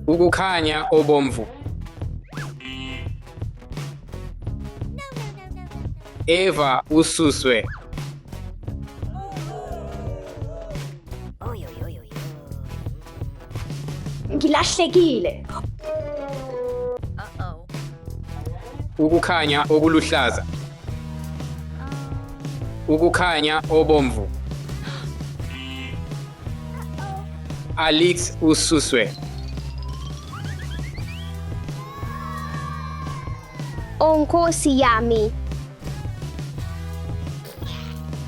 Ukukhanya obomvu. Eva ususwe. Ngilahlekile. Ukukhanya okuluhlaza. Ukukhanya obomvu. Alex ususwe. Onkosi yami.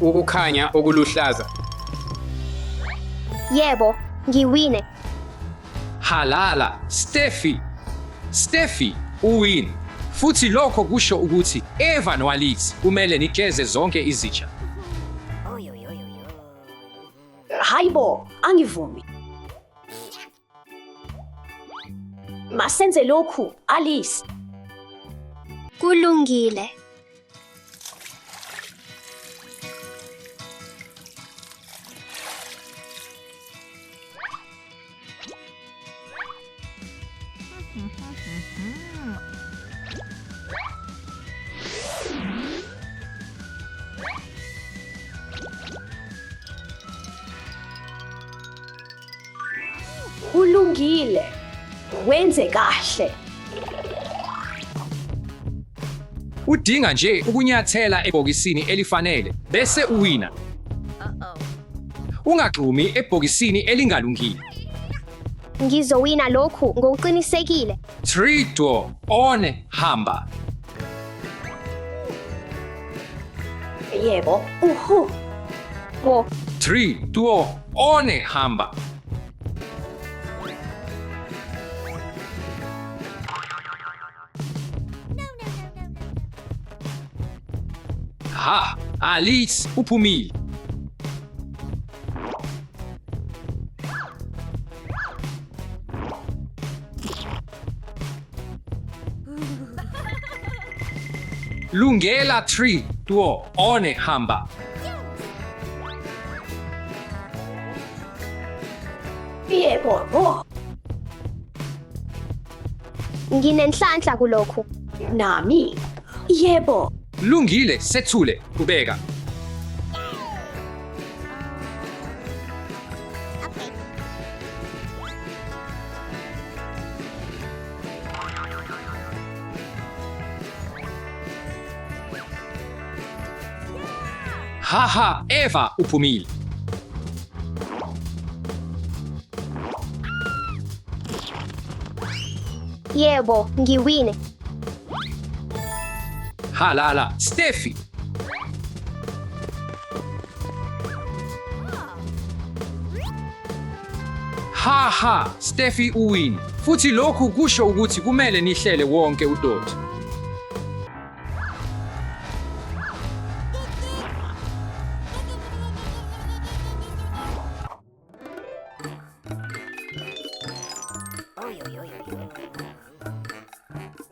Ukukhanya okuluhlaza. Yebo, ngiwine. Halala, Steffi, uwin. Futhi lokho kusho ukuthi Eva noAlex kumele nigeze zonke izitsha. Hayibo, angivumi. Masenze lokhu, Alice. Kulungile. Kulungile. Wenze kahle. Udinga nje ukunyathela ebhokisini elifanele bese uwina. Ungagxumi ebhokisini elingalungile. Ngizowina lokhu ngokuqinisekile. 3 door one hamba. Yebo, uhu. Wo, 3 door one hamba. Ha, Alice uphumile. Lungela 3 door one hamba. Yebo, oh. nginenhlanhla kulokhu. Nami. Yebo. Lungile sethule kubeka. Haha, Eva uphumile. Yebo, ngiwine. Halala, Steffi. Haha, Steffi uwin. Futhi lokhu kusho ukuthi kumele nihlele wonke udoti.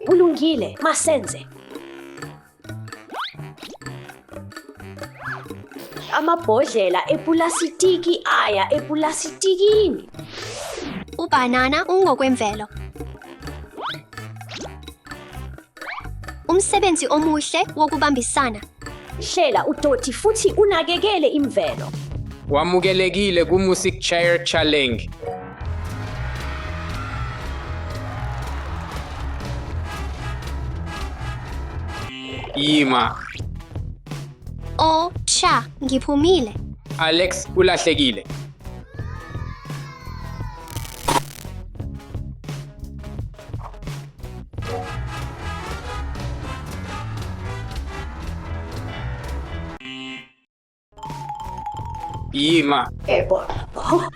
Kulungile, masenze. Amabhodlela epulasitiki aya epulasitikini. Ubanana ungokwemvelo. Umsebenzi omuhle wokubambisana. Hlela udoti futhi unakekele imvelo. Wamukelekile ku-Music Chair Challenge. Yima. Oh, cha, ngiphumile. Alex ulahlekile. Yima. Yebo. Oh.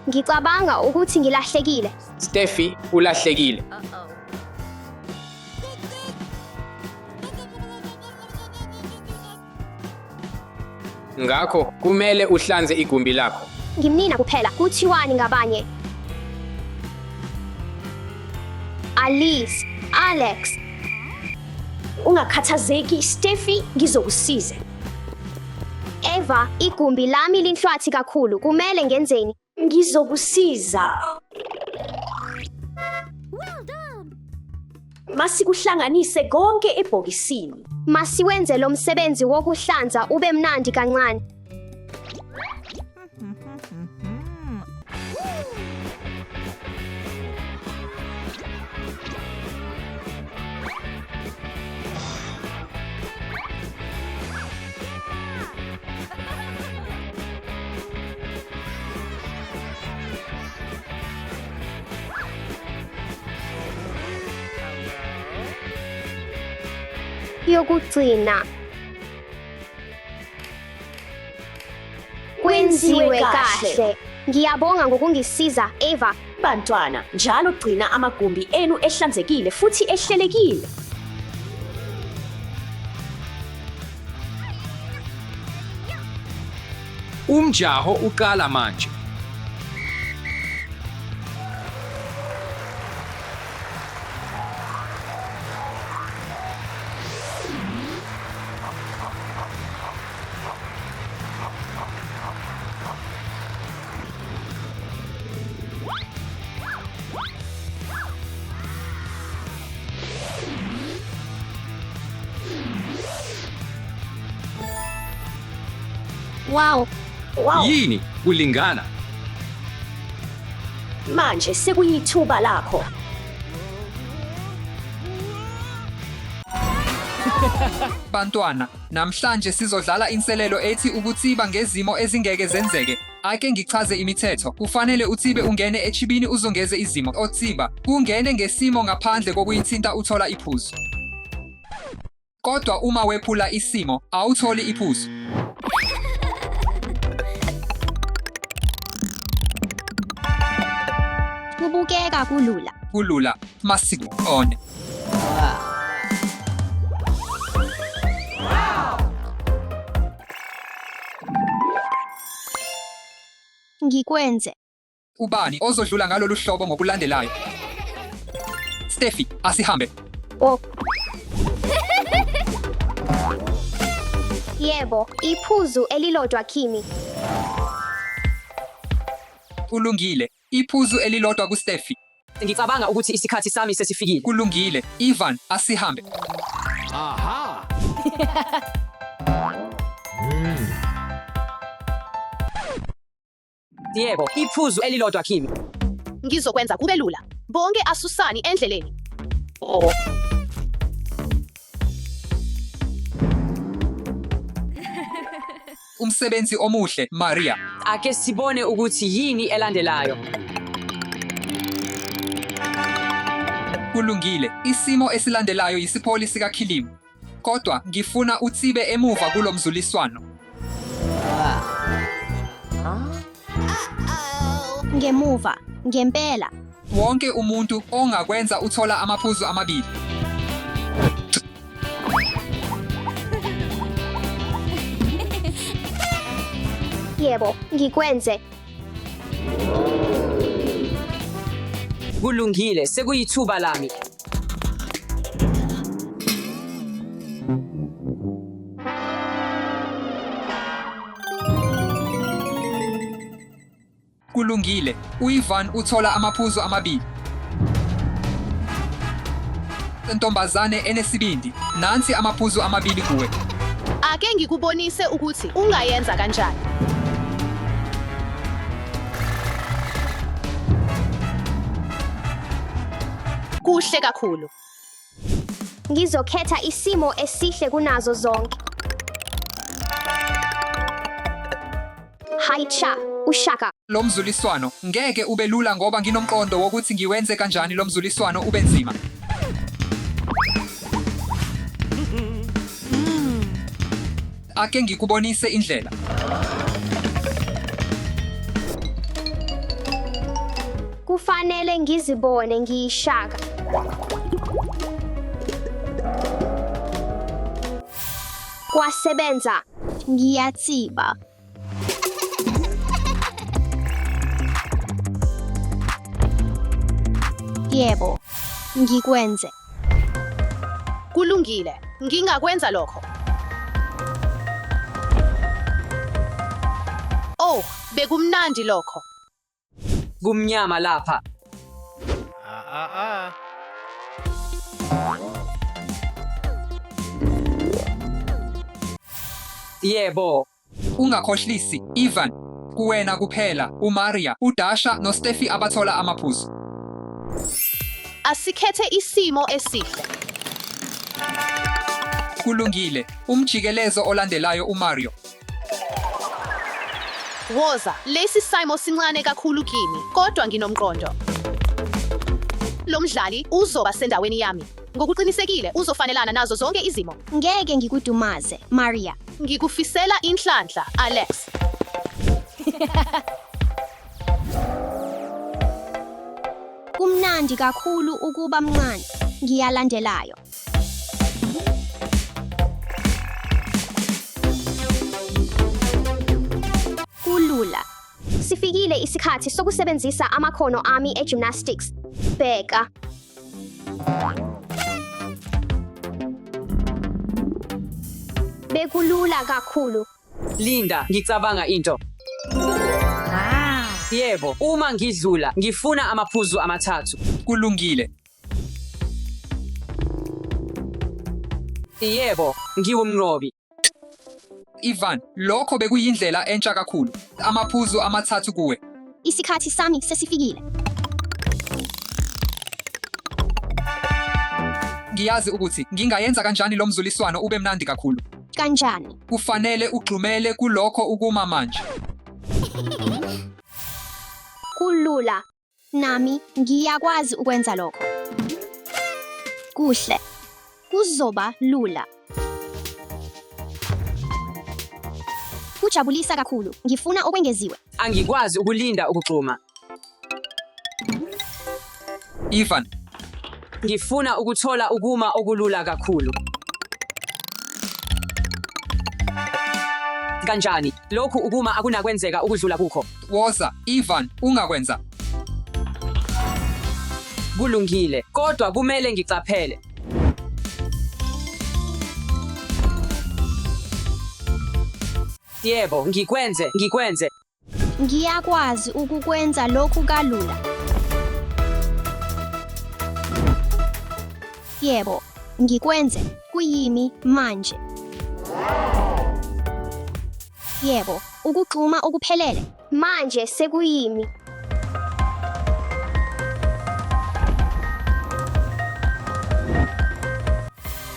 Ngicabanga ukuthi ngilahlekile. Steffi ulahlekile. Ngakho kumele uhlanze igumbi lakho. Ngimnina kuphela, kuthiwani ngabanye? Alice, Alex. Ungakhathazeki, Steffi, ngizokusiza. Eva, igumbi lami linhlwathi kakhulu. Kumele ngenzeni? Ngizokusiza. Masikuhlanganise konke ebhokisini. Masiwenze lo msebenzi wokuhlanza ube mnandi kancane. Yokugcina. Kwenziwe kahle. Ngiyabonga ngokungisiza, Eva. Bantwana, njalo gcina amagumbi enu ehlanzekile futhi ehlelekile. Umjaho uqala manje. Wow. Wow, Yini kulingana? manje sekuyithuba lakho. Bantwana, namhlanje sizodlala inselelo ethi ukutsiba ngezimo ezingeke zenzeke. Ake ngichaze imithetho. Kufanele utsibe ungene echibini uzongeze izimo. Otsiba, kungene ngesimo ngaphandle kokuyithinta uthola iphuzu. Kodwa uma wephula isimo, awutholi iphuzu. Kubukeka kulula. Kulula, masikubone. Ngikwenze. Ubani ozodlula ngalolu hlobo ngokulandelayo? Steffi, asihambe. Oh. Yebo, iphuzu elilodwa Kimi. Kulungile. Iphuzu elilodwa kuSteffi. Ngicabanga ukuthi isikhathi sami sesifikile. Kulungile. Ivan, asihambe. Yebo, iphuzu elilodwa Kimi. Ngizokwenza kube lula. Bonke asusani endleleni. Umsebenzi omuhle, Maria. Ake sibone ukuthi yini elandelayo. Kulungile. Isimo esilandelayo yisipholi sikaKhilim. Kodwa ngifuna utsibe emuva kulo mzuliswano. Ngemuva, ngempela. Wonke umuntu ongakwenza uthola amaphuzu amabili. Yebo, ngikwenze. Kulungile, sekuyithuba lami. Kulungile. UIvan uthola amaphuzu amabili. Ntombazane enesibindi, nansi amaphuzu amabili kuwe. Ake ngikubonise ukuthi ungayenza kanjani. Kuhle kakhulu. Ngizokhetha isimo esihle kunazo zonke. Hayicha, ushaka. Lo mzuliswano ngeke ube lula ngoba nginomqondo wokuthi ngiwenze kanjani lo mzuliswano ube nzima. Ake ngikubonise indlela. Kufanele ngizibone ngiyishaka. Kwasebenza. Ngiyatsiba. Yebo. ngikwenze. Kulungile, ngingakwenza lokho. Oh, bekumnandi lokho. Kumnyama lapha. Yebo. Ungakhohlisi, Ivan. Kuwena kuphela, uMaria, uDasha noSteffi abathola amaphuzu. Asikhethe isimo esihle. Kulungile, umjikelezo olandelayo uMario. Woza, lesi simo sincane kakhulu kimi, kodwa nginomqondo. Lo mdlali uzoba sendaweni yami. Ngokuqinisekile uzofanelana nazo zonke izimo. Ngeke ngikudumaze, Maria. Ngikufisela inhlanhla, Alex. Kumnandi kakhulu ukuba mncane. Ngiyalandelayo. Kulula. Sifikile isikhathi sokusebenzisa amakhono ami e-gymnastics. Bheka. Bekulula kakhulu. Linda, ngicabanga into. Yebo, uma ngidlula, ngifuna amaphuzu amathathu. Kulungile. Yebo, ngiwumnqobi. Ivan, lokho bekuyindlela entsha kakhulu. Amaphuzu amathathu kuwe. Isikhathi sami sesifikile. Ngiyazi ukuthi ngingayenza kanjani lo mzuliswano ube mnandi kakhulu. Kanjani? Kufanele ugxumele kulokho ukuma manje. Kulula. Nami ngiyakwazi ukwenza lokho. Kuhle. Kuzoba lula. Kujabulisa kakhulu. Ngifuna okwengeziwe. Angikwazi ukulinda ukugxuma. Ivan, Ngifuna ukuthola ukuma okulula kakhulu. Kanjani? Lokhu ukuma akunakwenzeka ukudlula kukho. woza, Ivan, ungakwenza. Kulungile, kodwa kumele ngicaphele. Yebo, ngikwenze. Ngiyakwazi ukukwenza lokhu kalula. Yebo, ngikwenze. Kuyimi manje. Yebo, ukugxuma okuphelele. Manje sekuyimi.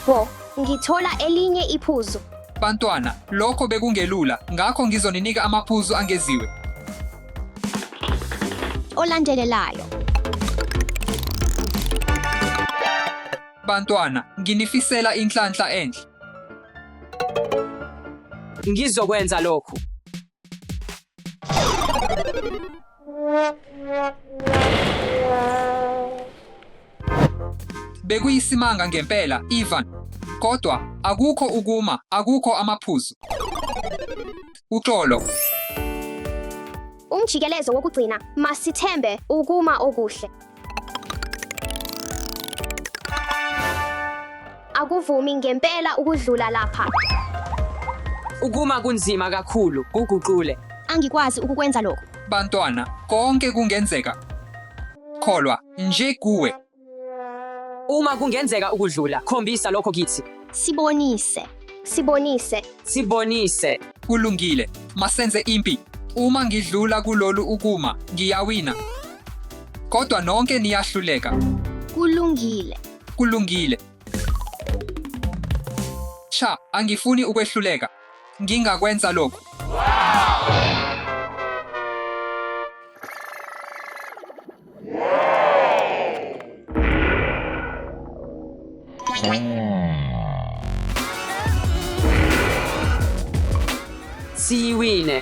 Bo, ngithola elinye iphuzu. Bantwana, lokho bekungelula, ngakho ngizoninika amaphuzu angeziwe. Olandelelayo. Bantwana, nginifisela inhlanhla enhle. Ngizokwenza lokhu. Bekuyisimanga ngempela, Ivan. Kodwa, akukho ukuma, akukho amaphuzu. Uxolo, Umjikelezo wokugcina, masithembe ukuma okuhle. Akuvumi ngempela ukudlula lapha. Ukuma kunzima kakhulu, kuguqule. Angikwazi ukukwenza lokho. bantwana, konke kungenzeka. Kholwa, nje kuwe. Uma kungenzeka ukudlula, khombisa lokho kithi. Sibonise. Kulungile, masenze impi. Uma ngidlula kulolu ukuma, ngiyawina. Kodwa nonke niyahluleka. Kulungile. Cha, angifuni ukwehluleka. Ngingakwenza lokho. Siyiwine.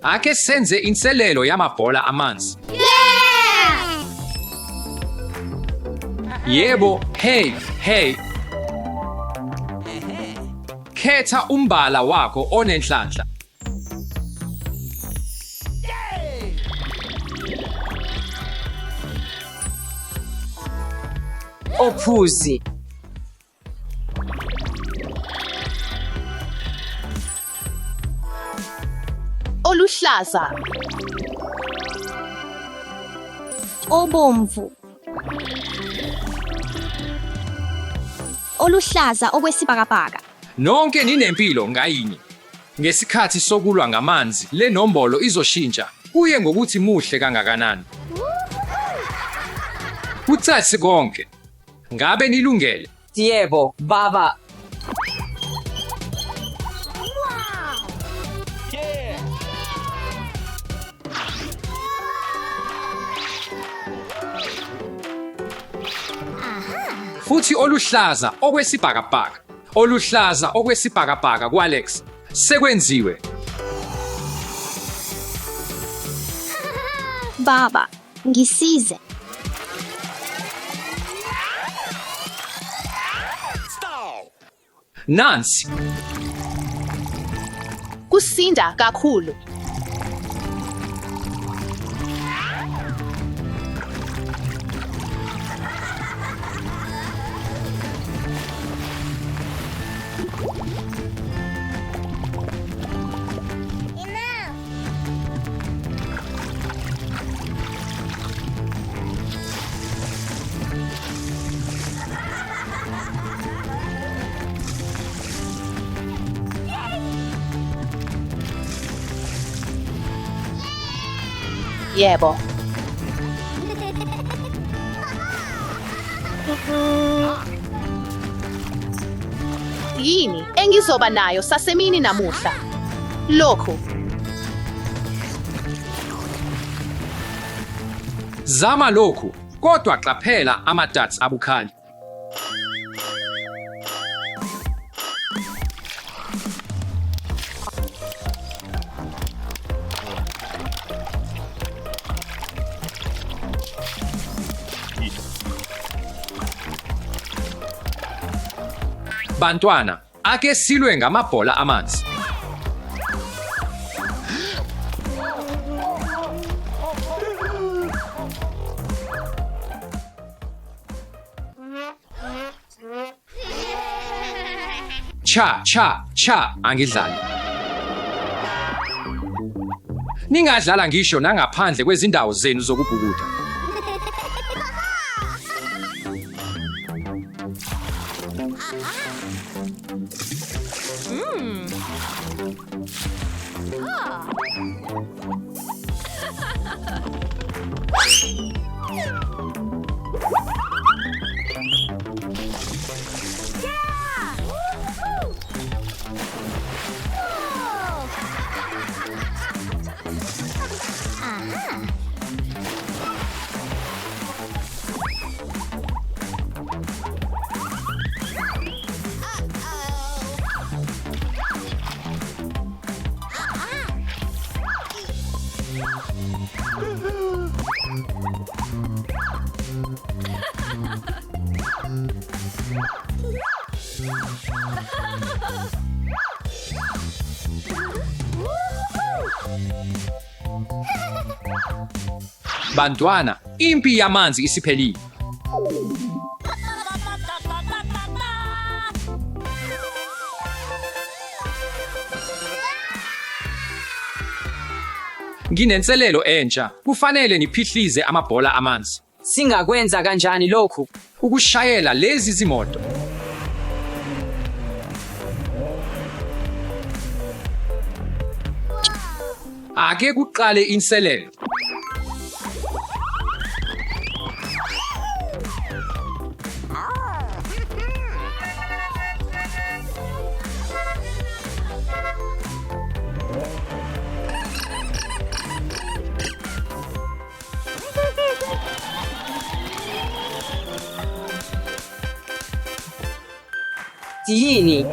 Ake senze inselelo yamabhola amanzi. Yebo, hey. Khetha umbala wakho onenhlanhla. Ophuzi. Oluhlaza. Obomvu. Oluhlaza okwesibhakabhaka. Nonke ninempilo ngayinye. Ngesikhathi sokulwa ngamanzi, le nombolo izoshintsha kuye ngokuthi muhle kangakanani. Kuthathe konke. Ngabe nilungele? Yebo, baba. Futhi oluhlaza okwesibhakabhaka. Oluhlaza okwesibhakabhaka kwAlex. Sekwenziwe. Baba, ngisize. Nansi. Kusinda kakhulu. Yebo. Yini engizoba nayo sasemini namuhla? Lokhu. Zama lokhu, kodwa qaphela ama-darts abukhali. Bantwana, ake silwe ngamabhola amanzi. Cha, angidlali. Ningadlala ngisho nangaphandle kwezindawo zenu zokubhukuda. Bantwana, impi yamanzi isiphelile. Nginenselelo entsha, kufanele niphihlize amabhola amanzi. Singakwenza kanjani lokhu? Ukushayela lezi zimoto. Ake kuqale inselelo. Yini?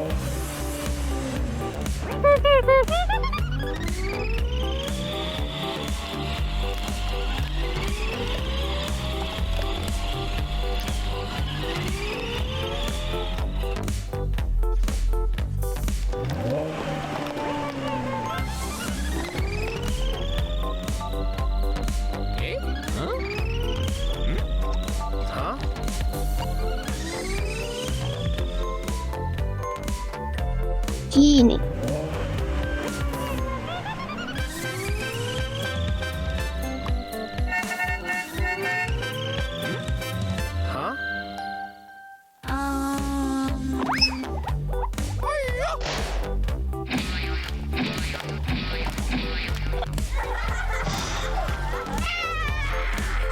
Yini?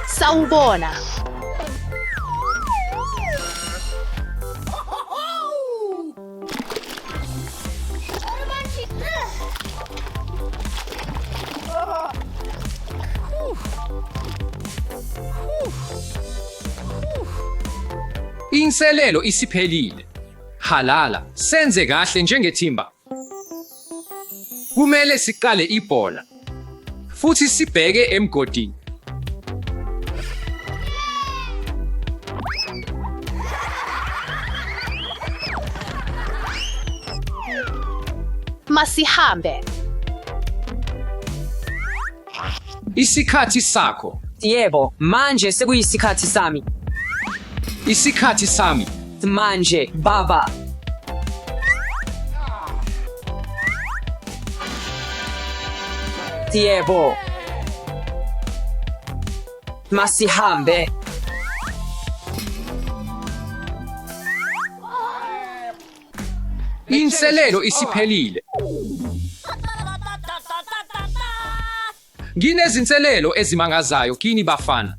Sawubona. Inselelo isiphelile. Halala, senze kahle njengethimba. Kumele siqale ibhola. Futhi sibheke emgodini. Masihambe. Isikhathi sakho. Yebo, manje sekuyisikhathi sami. Isikhathi sami. Manje, baba. Yebo. Masihambe. Inselelo isiphelile. Nginezinselelo ezimangazayo kini bafana.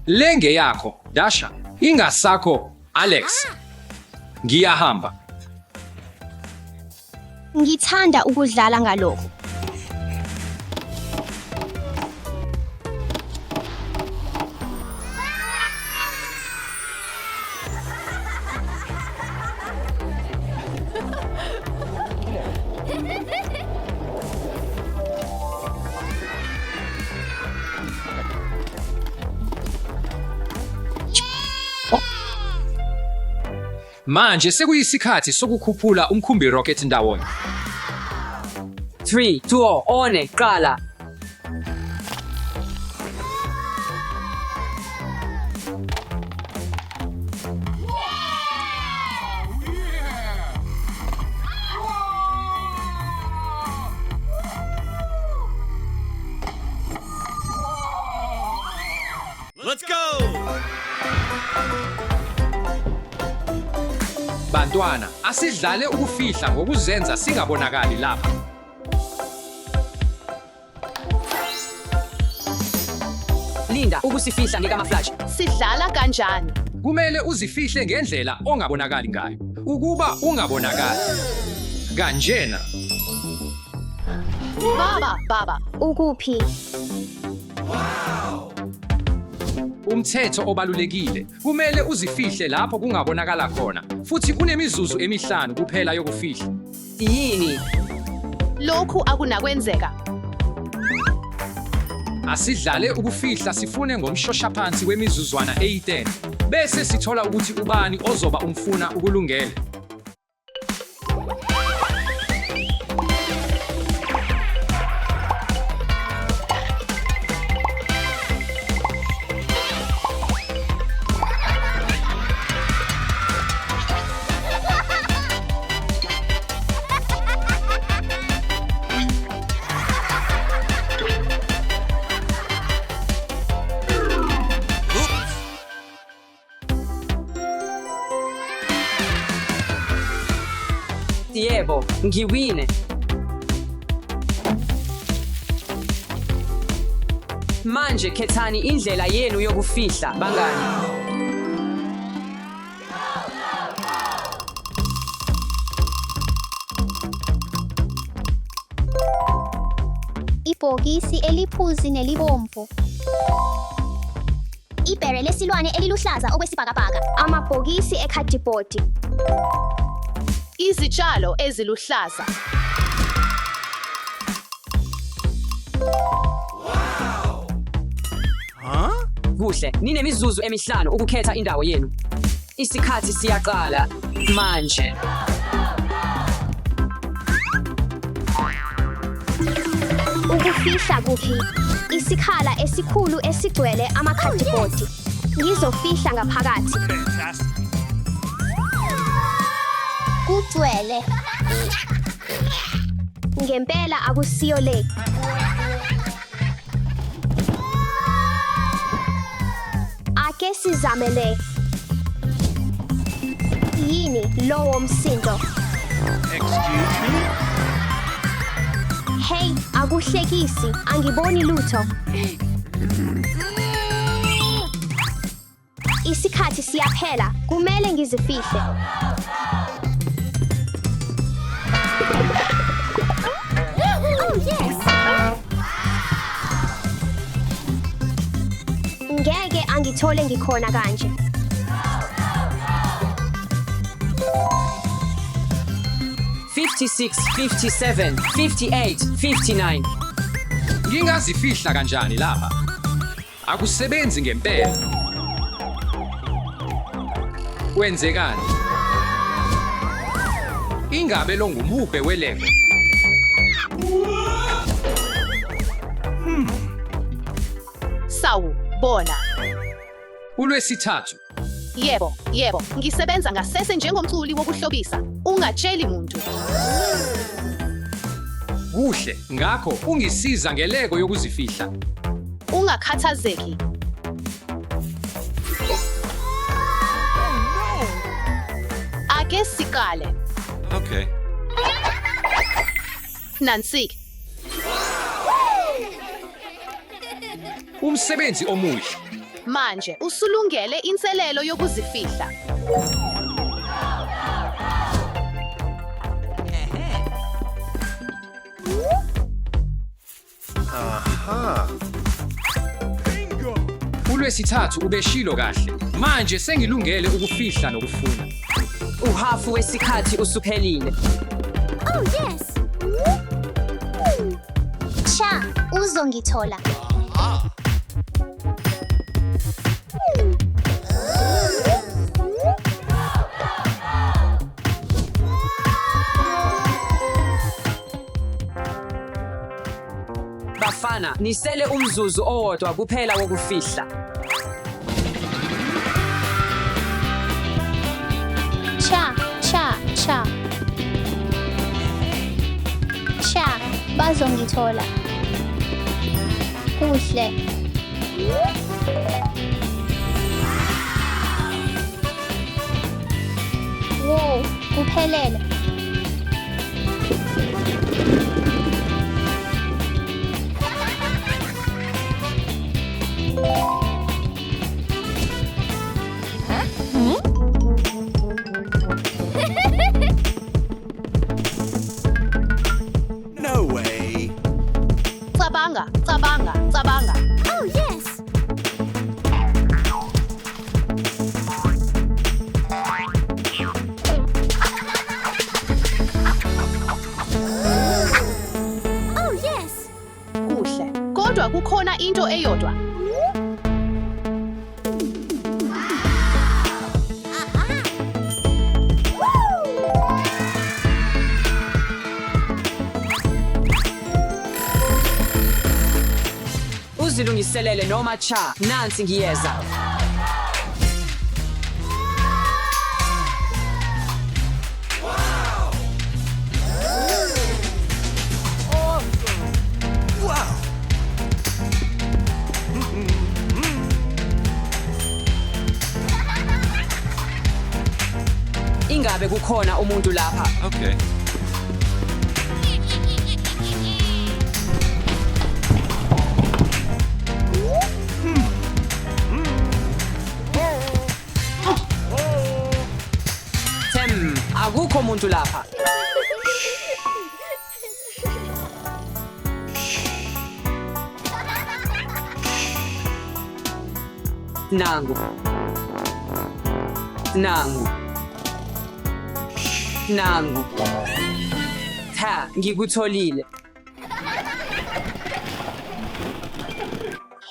Lenge yakho, Dasha. Ingasakho, Alex. Ngiyahamba. Ngithanda ukudlala ngalokho. Manje sekuyisikhathi sokukhuphula umkhumbi rocket ndawonye. 3, 2, one, qala. Let's go! Bantwana, asidlale ukufihla ngokuzenza singabonakali lapha. Linda ukusifihla ngekamaflash. Sidlala kanjani? Kumele uzifihle ngendlela ongabonakali ngayo. Ukuba ungabonakali. Kanjena. Baba. Ukuphi? Umthetho obalulekile. Kumele uzifihle lapho kungabonakala khona. Futhi kunemizuzu emihlanu kuphela yokufihla. Yini? Lokhu akunakwenzeka. Asidlale ukufihla sifune ngomshoshaphansi wemizuzwana eyi-10. Bese sithola ukuthi ubani ozoba umfuna ukulungele. Yebo, ngiwine. Manje khethani indlela yenu yokufihla bangani. Ibhokisi eliphuzi nelibomvu. Ibhere lesilwane eliluhlaza okwesibhakabhaka. Amabhokisi ekhadibhodi. Izitshalo eziluhlaza. Kuhle, ninemizuzu emihlanu ukukhetha indawo yenu. Isikhathi siyaqala manje. Ukufihla kuphi? Isikhala esikhulu esigcwele amakhadibhodi. Ngizofihla ngaphakathi. Kugcwele. Ngempela akusiyo le. Ake sizame le. Yini lowo msindo? Hey, akuhlekisi, angiboni lutho. Isikhathi siyaphela, kumele ngizifihle. Ngeke angithole ngikhona kanje. "56, 57, 58, 59. Ngingazifihla kanjani lapha? Akusebenzi ngempela. Kwenzekani? Ingabe lo ngumhubhe welembe? Sawu, bona. ULwesithathu. Yebo, ngisebenza ngasese njengomculi wokuhlobisa. Ungatsheli muntu. Kuhle, ngakho ungisiza ngeleko yokuzifihla. Ungakhathazeki. Ake siqale. Okay. Nansi. Umsebenzi omuhle. Manje usulungele inselelo yokuzifihla. ULwesithathu ubeshilo kahle. Manje sengilungele ukufihla nokufuna. Uhafu wesikhathi usuphelile. Oh yes. Cha, uzongithola. Bafana, nisele umzuzu owodwa kuphela wokufihla. Cha, bazongithola. Kuhle. Wow, kuphelele. No way. Cabanga. Oh yes. Oh yes. Kuhle. Kodwa kukhona into eyodwa. Uzilungiselele noma cha, nansi ngiyeza. Wow. Ingabe kukhona umuntu lapha? Okay. Akukho umuntu lapha. Nangu. Ha, ngikutholile.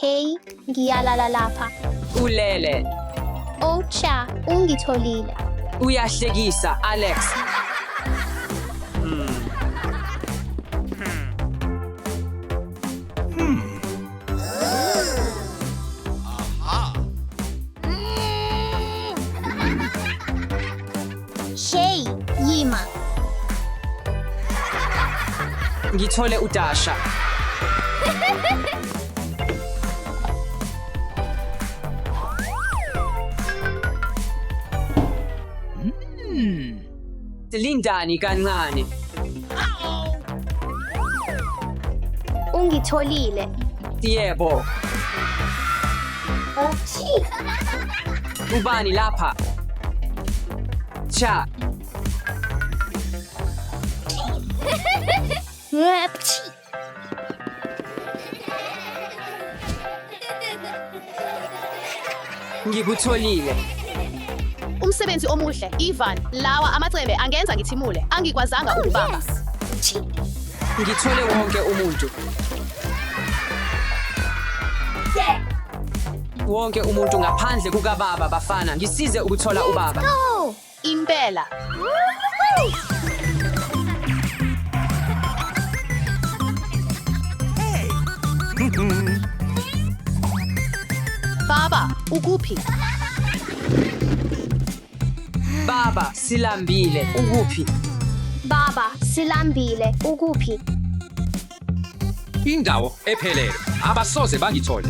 Hey, ngiyalala lapha. Ulele. Oh cha, ungitholile. Uyahlekisa, Alex. Ngithole uDasha. Lindani kancane. Ungitholile. Yebo. Ubani lapha? Cha. Ngikutholile. Umsebenzi omuhle, Ivan. Lawa amacembe angenza ngithimule. Angikwazanga ukubamba. Ngithole wonke umuntu. Wonke umuntu ngaphandle kukababa bafana. Ngisize ukuthola ubaba. Impela. Baba, ukuphi? Baba, silambile. Ukuphi? Baba, silambile. Ukuphi? Indawo ephelele. Abasoze bangithole.